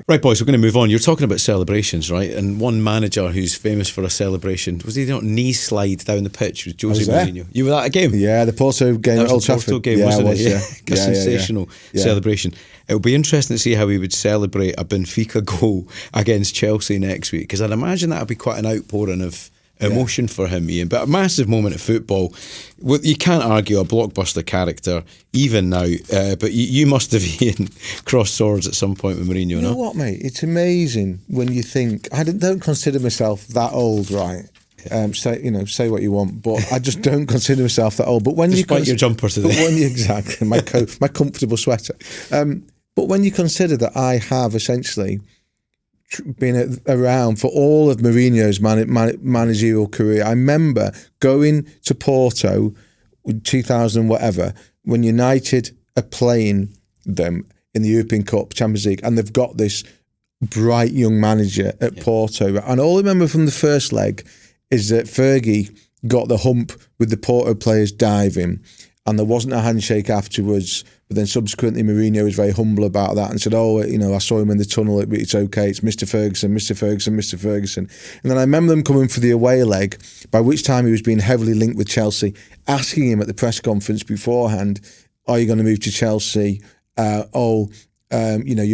Right, boys, we're going to move on. You're talking about celebrations, right? And one manager who's famous for a celebration, was he not knee slide down the pitch with Jose Mourinho? You were at a game? Yeah, the Porto game at Old Trafford. Porto game, wasn't it? Yeah. A sensational celebration. It'll be interesting to see how he would celebrate a Benfica goal against Chelsea next week, because I'd imagine that would be quite an outpouring of emotion for him, Ian. But a massive moment of football. You can't argue a blockbuster character even now, but you must have, Ian, crossed swords at some point with Mourinho. You know what, mate? It's amazing when you think, I don't consider myself that old, right? Say what you want, but I just don't consider myself that old. But when Despite your jumper today, exactly my coat, my comfortable sweater. But when you consider that I have essentially been around for all of Mourinho's managerial career, I remember going to Porto, 2000 whatever, when United are playing them in the European Cup, Champions League, and they've got this bright young manager at Porto. And all I remember from the first leg is that Fergie got the hump with the Porto players diving, and there wasn't a handshake afterwards. But then subsequently, Mourinho was very humble about that and said, I saw him in the tunnel, it's okay, it's Mr. Ferguson, Mr. Ferguson, Mr. Ferguson. And then I remember them coming for the away leg, by which time he was being heavily linked with Chelsea, asking him at the press conference beforehand, are you going to move to Chelsea? Your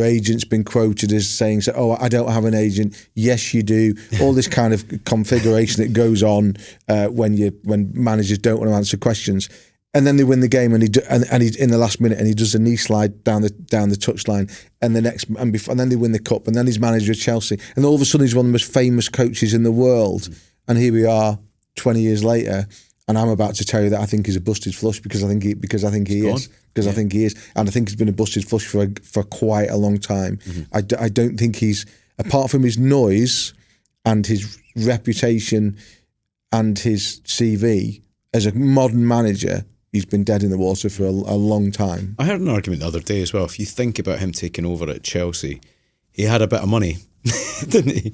agent's been quoted as saying, I don't have an agent. Yes, you do. All this kind of configuration that goes on when managers don't want to answer questions. And then they win the game, and he in the last minute, and he does a knee slide down the touchline, and then they win the cup, and then he's manager of Chelsea, and all of a sudden he's one of the most famous coaches in the world. And here we are, 20 years later, and I'm about to tell you that I think he's a busted flush because I think he is, and I think he's been a busted flush for quite a long time. I don't think he's, apart from his noise and his reputation and his CV as a modern manager, he's been dead in the water for a long time. I heard an argument the other day as well. If you think about him taking over at Chelsea, he had a bit of money, didn't he?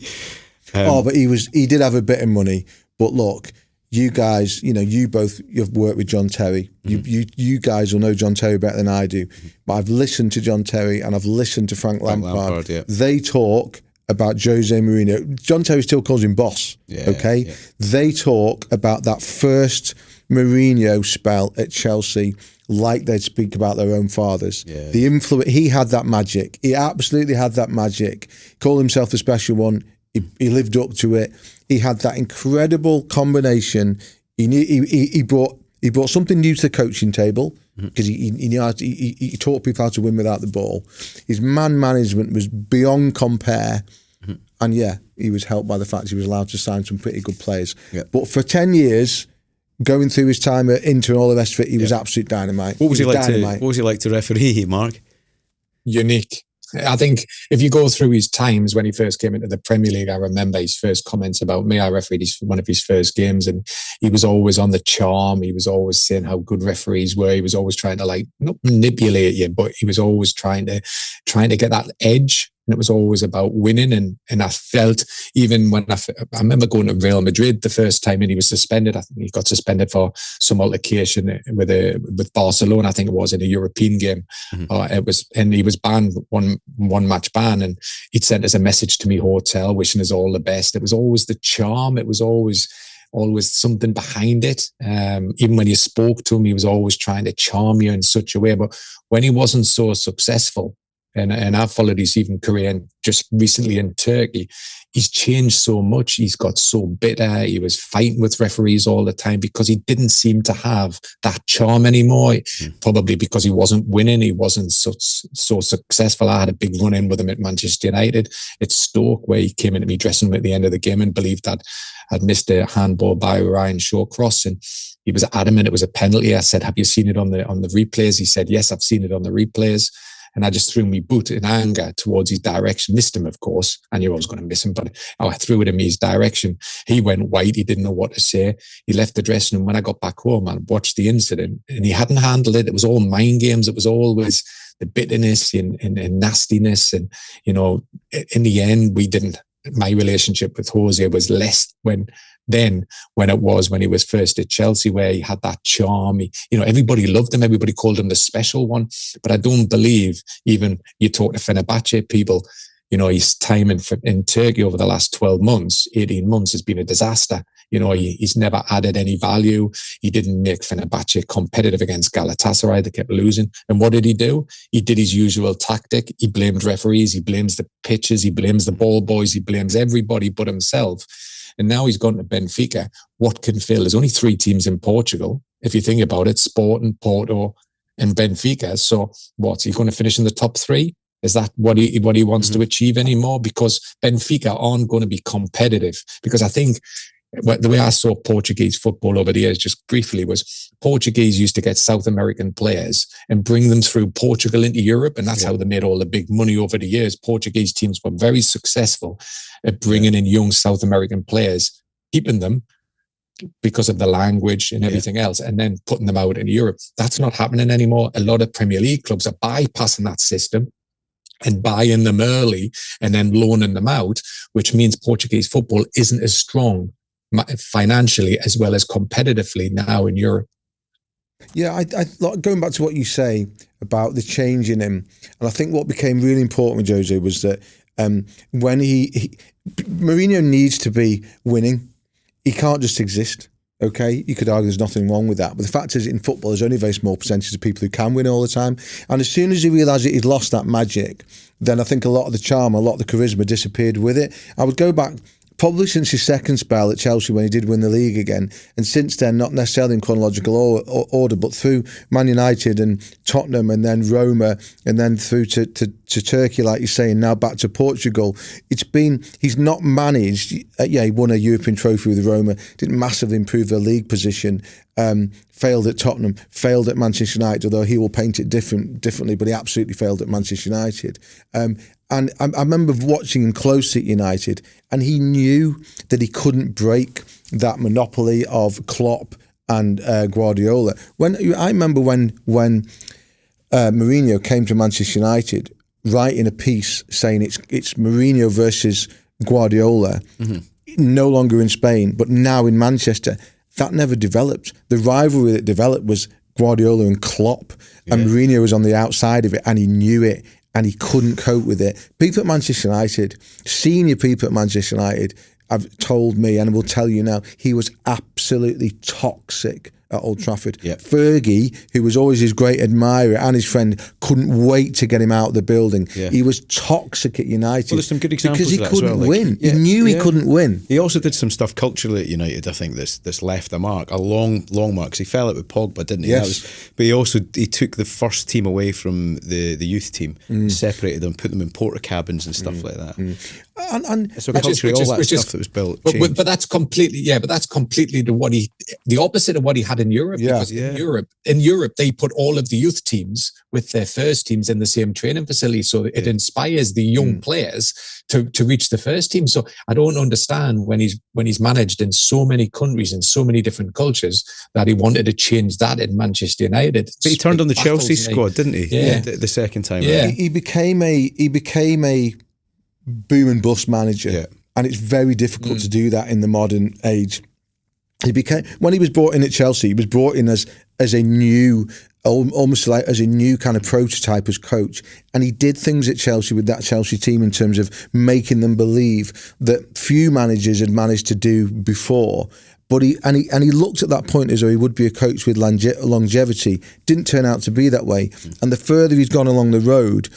But he did have a bit of money. But look, you guys, you've worked with John Terry. You guys will know John Terry better than I do. But I've listened to John Terry and I've listened to Frank Lampard. They talk about Jose Mourinho. John Terry still calls him boss. They talk about that first Mourinho spell at Chelsea like they'd speak about their own fathers. The influence, he had that magic. He absolutely had that magic. Called himself the special one. He lived up to it. He had that incredible combination. He brought something new to the coaching table, because he taught people how to win without the ball. His man management was beyond compare. And he was helped by the fact he was allowed to sign some pretty good players. But for 10 years, going through his time at Inter and all the rest of it, he was absolute dynamite. What was he like to referee, Mark? Unique. I think if you go through his times when he first came into the Premier League, I remember his first comments about me. I refereed one of his first games, and he was always on the charm. He was always saying how good referees were. He was always trying to not manipulate you, but he was always trying to get that edge. And it was always about winning. And I felt, even when I remember going to Real Madrid the first time and he was suspended. I think he got suspended for some altercation with Barcelona. I think it was in a European game. And he was banned, one match ban. And he'd sent us a message to me hotel wishing us all the best. It was always the charm. It was always something behind it. Even when you spoke to him, he was always trying to charm you in such a way. But when he wasn't so successful, and I've followed his even career, and just recently in Turkey, he's changed so much. He's got so bitter. He was fighting with referees all the time because he didn't seem to have that charm anymore. Probably because he wasn't winning. He wasn't so successful. I had a big run-in with him at Manchester United. At Stoke, where he came into me dressing room at the end of the game and believed that I'd missed a handball by Ryan Shawcross, and he was adamant it was a penalty. I said, "Have you seen it on the replays?" He said, "Yes, I've seen it on the replays." And I just threw my boot in anger towards his direction. Missed him, of course. I knew I was going to miss him, but I threw it in his direction. He went white. He didn't know what to say. He left the dressing room. When I got back home, I watched the incident, and he hadn't handled it. It was all mind games. It was always the bitterness and nastiness. And, in the end, my relationship with Jose was less when it was when he was first at Chelsea, where he had that charm. Everybody loved him. Everybody called him the special one. But I don't believe, even you talk to Fenerbahce people, His time in Turkey over the last 12 months, 18 months has been a disaster. He's never added any value. He didn't make Fenerbahce competitive against Galatasaray. They kept losing. And what did he do? He did his usual tactic. He blamed referees. He blames the pitches. He blames the ball boys. He blames everybody but himself. And now he's gone to Benfica. What can fill? There's only 3 teams in Portugal. If you think about it, Sporting, Porto, and Benfica. So what's he going to finish in the top 3? Is that what he wants to achieve anymore? Because Benfica aren't going to be competitive. Because I think the way I saw Portuguese football over the years, just briefly, was Portuguese used to get South American players and bring them through Portugal into Europe. And that's how they made all the big money over the years. Portuguese teams were very successful at bringing in young South American players, keeping them because of the language and everything else, and then putting them out in Europe. That's not happening anymore. A lot of Premier League clubs are bypassing that system and buying them early and then loaning them out, which means Portuguese football isn't as strong financially as well as competitively now in Europe. Yeah, I going back to what you say about the change in him, and I think what became really important with Jose was that when Mourinho needs to be winning. He can't just exist. Okay, you could argue there's nothing wrong with that, but the fact is, in football, there's only a very small percentage of people who can win all the time. And as soon as he realised that he'd lost that magic, then I think a lot of the charm, a lot of the charisma disappeared with it. I would go back probably since his second spell at Chelsea when he did win the league again, and since then, not necessarily in chronological order, but through Man United and Tottenham and then Roma and then through to Turkey, like you're saying, now back to Portugal. He's not managed, he won a European trophy with Roma, didn't massively improve their league position, failed at Tottenham, failed at Manchester United, although he will paint it differently, but he absolutely failed at Manchester United. And I remember watching him closely at United, and he knew that he couldn't break that monopoly of Klopp and Guardiola. I remember when Mourinho came to Manchester United, writing a piece saying it's Mourinho versus Guardiola, no longer in Spain, but now in Manchester. That never developed. The rivalry that developed was Guardiola and Klopp, and Mourinho was on the outside of it, and he knew it. And he couldn't cope with it. People at Manchester United, senior people at Manchester United, have told me, and will tell you now, he was absolutely toxic at Old Trafford. Fergie, who was always his great admirer and his friend, couldn't wait to get him out of the building. He was toxic at United. Well, there's some good examples because he of that couldn't as well. win. He knew he couldn't win. He also did some stuff culturally at United. I think this left a mark, a long mark. Because he fell out with Pogba, didn't he? Yes. But he took the first team away from the youth team, separated them, put them in porter cabins and stuff like that. And so culturally, all that stuff that was built. But that's completely, the opposite of what he had in Europe. Because in Europe, they put all of the youth teams with their first teams in the same training facility, so it inspires the young players to reach the first team. So I don't understand when he's managed in so many countries and so many different cultures that he wanted to change that in Manchester United. But he turned on the Chelsea squad, didn't he? Yeah. The second time. Yeah. He became a boom and bust manager, and it's very difficult to do that in the modern age. When he was brought in at Chelsea, he was brought in as a new, almost like as a new kind of prototype as coach, and he did things at Chelsea with that Chelsea team in terms of making them believe that few managers had managed to do before. But he looked at that point as though he would be a coach with longevity. Didn't turn out to be that way, and the further he's gone along the road,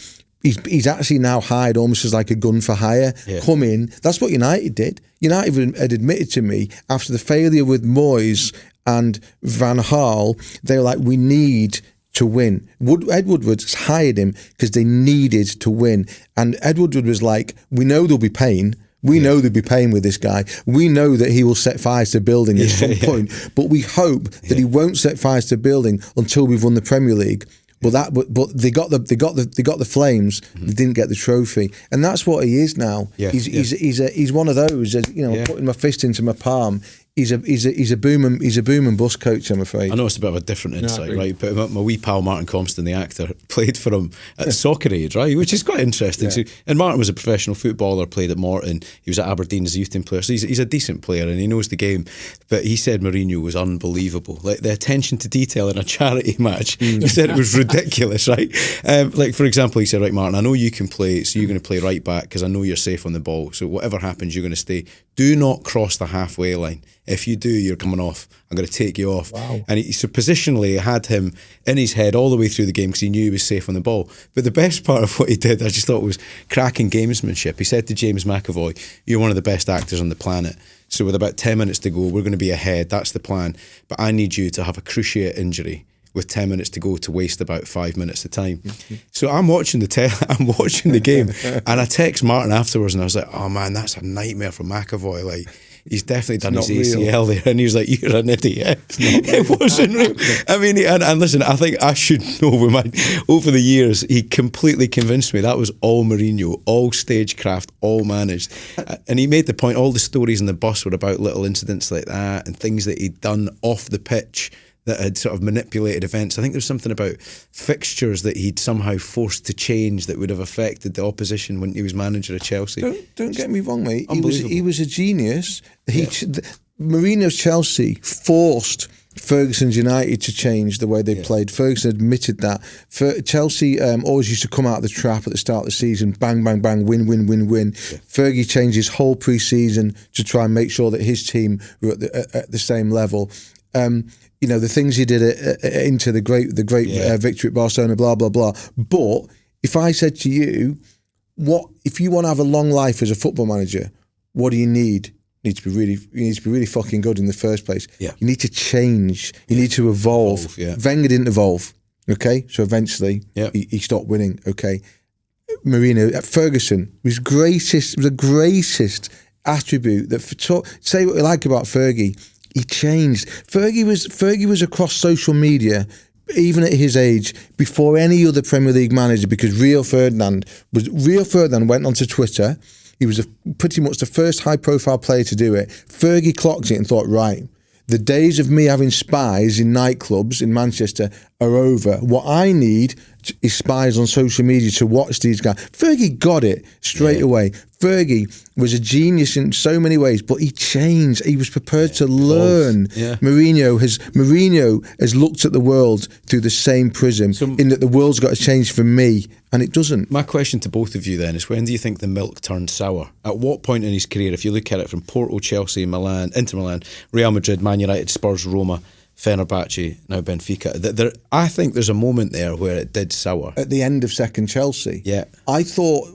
he's actually now hired almost as like a gun for hire. Come in. That's what United did. United had admitted to me after the failure with Moyes and Van Gaal, they were like, we need to win. Ed Woodward hired him because they needed to win. And Ed Woodward was like, we know there'll be pain. We know there'll be pain with this guy. We know that he will set fires to building at some point, but we hope that he won't set fires to building until we've won the Premier League. But they got the flames. They didn't get the trophy, and that's what he is now. He's one of those. Putting my fist into my palm. He's a boom and bust coach, I'm afraid. I know it's a bit of a different insight, right? But my wee pal Martin Compston, the actor, played for him at soccer age, right? Which is quite interesting. So, and Martin was a professional footballer, played at Morton. He was at Aberdeen as a youth team player. So he's a decent player and he knows the game. But he said Mourinho was unbelievable. Like the attention to detail in a charity match, he said it was ridiculous, right? Like, for example, he said, right, Martin, I know you can play, so you're going to play right back because I know you're safe on the ball. So whatever happens, you're going to stay. Do not cross the halfway line. If you do, you're coming off. I'm going to take you off. Wow. And so positionally, had him in his head all the way through the game because he knew he was safe on the ball. But the best part of what he did, I just thought was cracking gamesmanship. He said to James McAvoy, you're one of the best actors on the planet. So with about 10 minutes to go, we're going to be ahead. That's the plan. But I need you to have a cruciate injury with 10 minutes to go to waste about 5 minutes of time. So I'm watching the game and I text Martin afterwards and I was like, oh man, that's a nightmare for McAvoy. Like, he's definitely done his ACL there. And he was like, you're an idiot. It wasn't real. I mean, and listen, I think I should know over the years, he completely convinced me that was all Mourinho, all stagecraft, all managed. And he made the point, all the stories in the bus were about little incidents like that and things that he'd done off the pitch that had sort of manipulated events. I think there's something about fixtures that he'd somehow forced to change that would have affected the opposition when he was manager of Chelsea. Don't get me wrong, mate. He was a genius. Mourinho's Chelsea forced Ferguson's United to change the way they played. Ferguson admitted that. Chelsea always used to come out of the trap at the start of the season, bang, bang, bang, win, win, win, win. Yeah. Fergie changed his whole pre-season to try and make sure that his team were at the same level. You know, the things he did into the great victory at Barcelona, blah, blah, blah. But if I said to you, if you want to have a long life as a football manager, what do you need? You need to be really fucking good in the first place. Yeah. You need to change. You need to evolve. Wenger didn't evolve. Okay, so eventually he stopped winning. Okay, Mourinho, Ferguson was the greatest attribute that say what you like about Fergie. He changed. Fergie was across social media, even at his age, before any other Premier League manager, because Rio Ferdinand went onto Twitter. He was pretty much the first high-profile player to do it. Fergie clocked it and thought, right, the days of me having spies in nightclubs in Manchester are over. What I need is spies on social media to watch these guys. Fergie got it straight away. Fergie was a genius in so many ways, but he changed. He was prepared to learn. Yeah. Mourinho has looked at the world through the same prism, in that the world's got to change for me, and it doesn't. My question to both of you then is, when do you think the milk turned sour? At what point in his career, if you look at it from Porto, Chelsea, Milan, Inter Milan, Real Madrid, Man United, Spurs, Roma, Fenerbahce, now Benfica, I think there's a moment there where it did sour. At the end of second Chelsea. Yeah. I thought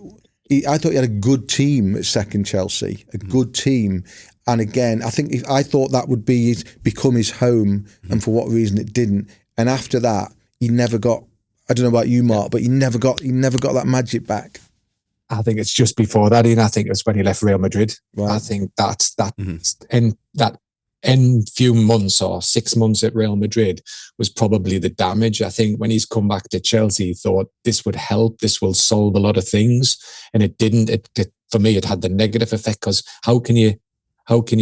he had a good team at second Chelsea, a good team. And again, I thought that would become his home, and for what reason it didn't. And after that, he never got, I don't know about you, Mark, but he never got that magic back. I think it's just before that, Ian. I think it was when he left Real Madrid. Right. I think that in few months or 6 months at Real Madrid was probably the damage. I think when he's come back to Chelsea, he thought this would help, this will solve a lot of things, and it didn't. For me, it had the negative effect, because how can you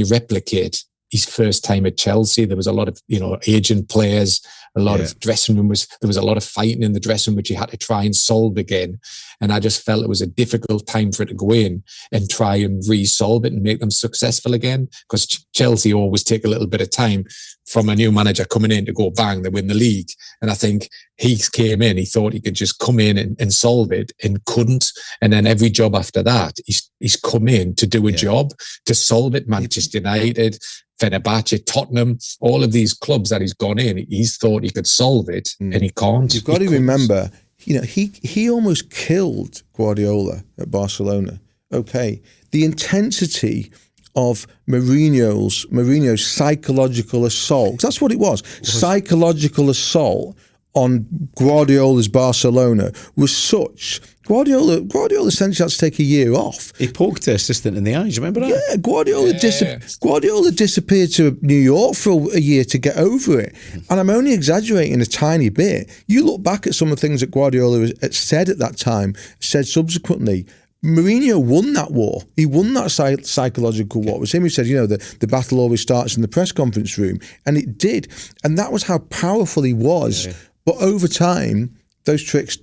replicate his first time at Chelsea? There was a lot of aging players, a lot of dressing room there was a lot of fighting in the dressing room, which he had to try and solve again. And I just felt it was a difficult time for it to go in and try and resolve it and make them successful again, because Chelsea always take a little bit of time from a new manager coming in to go bang, they win the league. And I think he came in, he thought he could just come in and solve it, and couldn't. And then every job after that, he's come in to do a job to solve it. Manchester United, Fenerbahce, Tottenham, all of these clubs that he's gone in, he's thought he could solve it, and he can't. You've got to remember, he almost killed Guardiola at Barcelona. Okay, the intensity of Mourinho's psychological assault, 'cause that's what it was. Psychological assault on Guardiola's Barcelona was such. Guardiola essentially had to take a year off. He poked the assistant in the eyes, you remember that? Yeah, Guardiola disappeared to New York for a year to get over it. And I'm only exaggerating a tiny bit. You look back at some of the things that Guardiola had said at that time, said subsequently, Mourinho won that war. He won that psychological war. It was him who said, the battle always starts in the press conference room. And it did. And that was how powerful he was. Yeah. But over time, those tricks,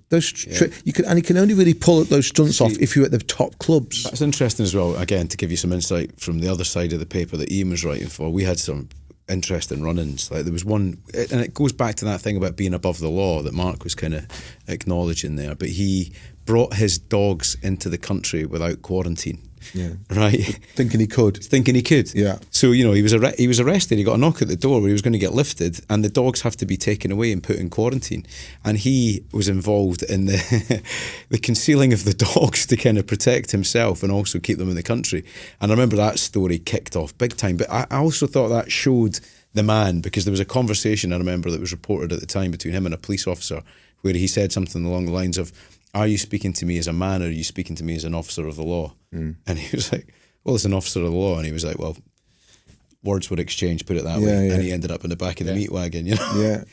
you can only really pull those stunts off if you're at the top clubs. That's interesting as well. Again, to give you some insight from the other side of the paper that Ian was writing for, we had some interesting run-ins. Like there was one, and it goes back to that thing about being above the law that Mark was kind of acknowledging there. But he brought his dogs into the country without quarantine. Yeah. Right. Thinking he could. Yeah. So he was arrested. He got a knock at the door where he was going to get lifted, and the dogs have to be taken away and put in quarantine. And he was involved in the concealing of the dogs to kind of protect himself and also keep them in the country. And I remember that story kicked off big time. But I also thought that showed the man, because there was a conversation I remember that was reported at the time between him and a police officer where he said something along the lines of, "Are you speaking to me as a man, or are you speaking to me as an officer of the law?" And he was like, "Well, as an officer of the law." And he was like, "Well, words were exchanged, put it that way." And he ended up in the back of the meat wagon, Yeah.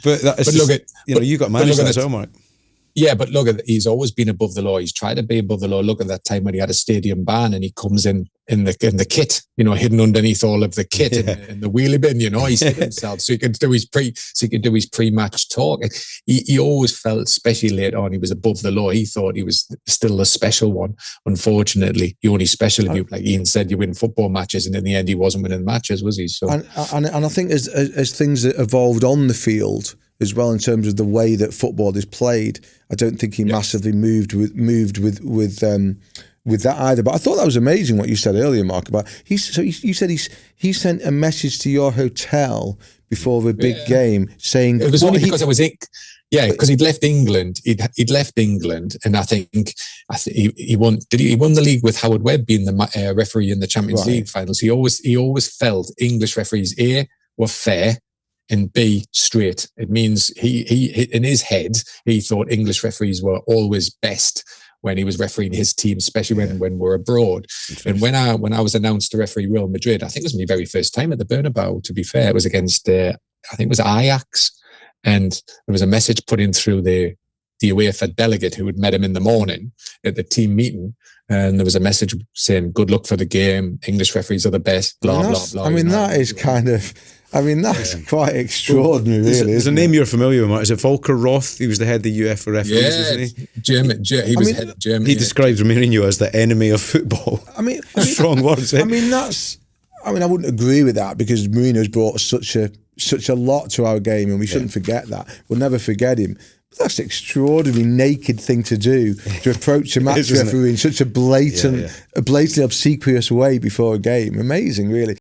But that is, you got managed that as well, Mark. Yeah, but look at, he's always been above the law. He's tried to be above the law. Look at that time when he had a stadium ban and he comes in the kit, hidden underneath all of the kit in the wheelie bin. He's hid himself so he could do his pre-match talk. He always felt, especially late on, he was above the law. He thought he was still a special one. Unfortunately, you only special if you, like Ian said, you win football matches, and in the end, he wasn't winning matches, was he? So, and I think as things evolved on the field as well, in terms of the way that football is played, I don't think he massively moved with that either. But I thought that was amazing what you said earlier, Mark, about you said he sent a message to your hotel before the big game saying it was only because I was because he'd left England. He'd left England, and I think he won. He won the league with Howard Webb being the referee in the Champions League finals. He always felt English referees were fair, and B, straight. It means he in his head, he thought English referees were always best when he was refereeing his team, especially when we're abroad. And when I was announced to referee Real Madrid, I think it was my very first time at the Bernabeu, to be fair. It was against, I think it was Ajax. And there was a message put in through the UEFA delegate who had met him in the morning at the team meeting. And there was a message saying, "Good luck for the game. English referees are the best, blah, blah, blah." I mean, that is kind of... that's quite extraordinary, really. There's a name you're familiar with, Mark. Is it Volker Roth? He was the head of the UEFA referees, wasn't he? German. He was head of Germany. He describes Mourinho as the enemy of football. Strong words. Eh? I wouldn't agree with that, because Mourinho's brought such a lot to our game, and we shouldn't forget that. We'll never forget him. But that's an extraordinarily naked thing to do, to approach a match referee in such a blatantly obsequious way before a game. Amazing, really.